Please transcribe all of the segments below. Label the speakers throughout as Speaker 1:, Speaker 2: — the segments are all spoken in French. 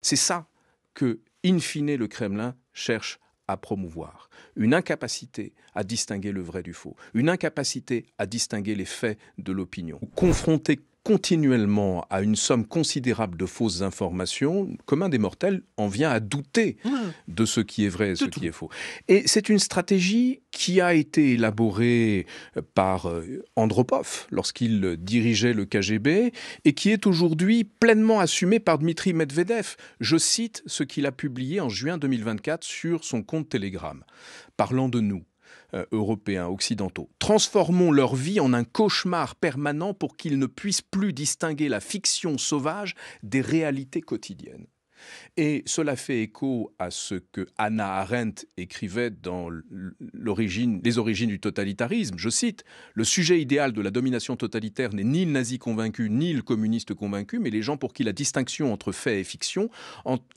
Speaker 1: C'est ça que, in fine, le Kremlin cherche à promouvoir. Une incapacité à distinguer le vrai du faux, une incapacité à distinguer les faits de l'opinion. Confronté continuellement à une somme considérable de fausses informations, le commun des mortels en vient à douter de ce qui est vrai et ce qui est faux. Et c'est une stratégie qui a été élaborée par Andropov lorsqu'il dirigeait le KGB et qui est aujourd'hui pleinement assumée par Dmitri Medvedev. Je cite ce qu'il a publié en juin 2024 sur son compte Telegram, parlant de nous. Européens, occidentaux. Transformons leur vie en un cauchemar permanent pour qu'ils ne puissent plus distinguer la fiction sauvage des réalités quotidiennes. Et cela fait écho à ce que Hannah Arendt écrivait dans Les origines du totalitarisme. Je cite, « Le sujet idéal de la domination totalitaire n'est ni le nazi convaincu, ni le communiste convaincu, mais les gens pour qui la distinction entre fait et fiction,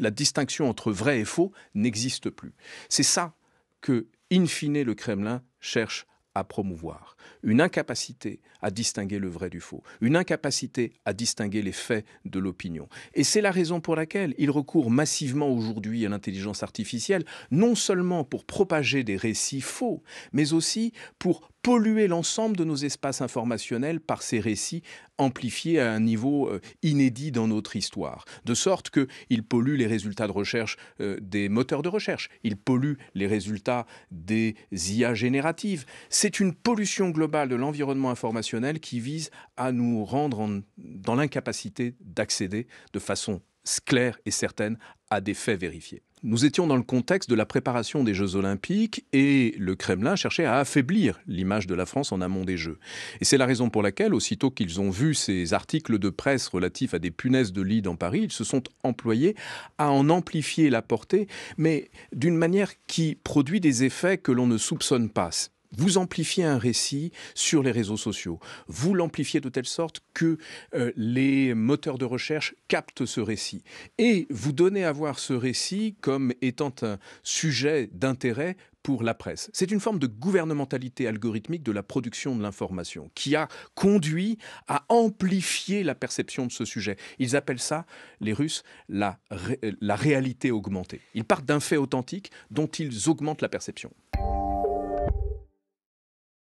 Speaker 1: la distinction entre vrai et faux n'existe plus. » C'est ça que, in fine, le Kremlin cherche à promouvoir. Une incapacité à distinguer le vrai du faux, une incapacité à distinguer les faits de l'opinion. Et c'est la raison pour laquelle il recourt massivement aujourd'hui à l'intelligence artificielle, non seulement pour propager des récits faux, mais aussi pour polluer l'ensemble de nos espaces informationnels par ces récits amplifiés à un niveau inédit dans notre histoire. De sorte qu'il pollue les résultats de recherche des moteurs de recherche, il pollue les résultats des IA génératives. C'est une pollution globale de l'environnement informationnel qui vise à nous rendre dans l'incapacité d'accéder de façon claire et certaine à des faits vérifiés. Nous étions dans le contexte de la préparation des Jeux Olympiques et le Kremlin cherchait à affaiblir l'image de la France en amont des Jeux. Et c'est la raison pour laquelle, aussitôt qu'ils ont vu ces articles de presse relatifs à des punaises de lit dans Paris, ils se sont employés à en amplifier la portée, mais d'une manière qui produit des effets que l'on ne soupçonne pas. Vous amplifiez un récit sur les réseaux sociaux. Vous l'amplifiez de telle sorte que les moteurs de recherche captent ce récit. Et vous donnez à voir ce récit comme étant un sujet d'intérêt pour la presse. C'est une forme de gouvernementalité algorithmique de la production de l'information qui a conduit à amplifier la perception de ce sujet. Ils appellent ça, les Russes, la réalité augmentée. Ils partent d'un fait authentique dont ils augmentent la perception.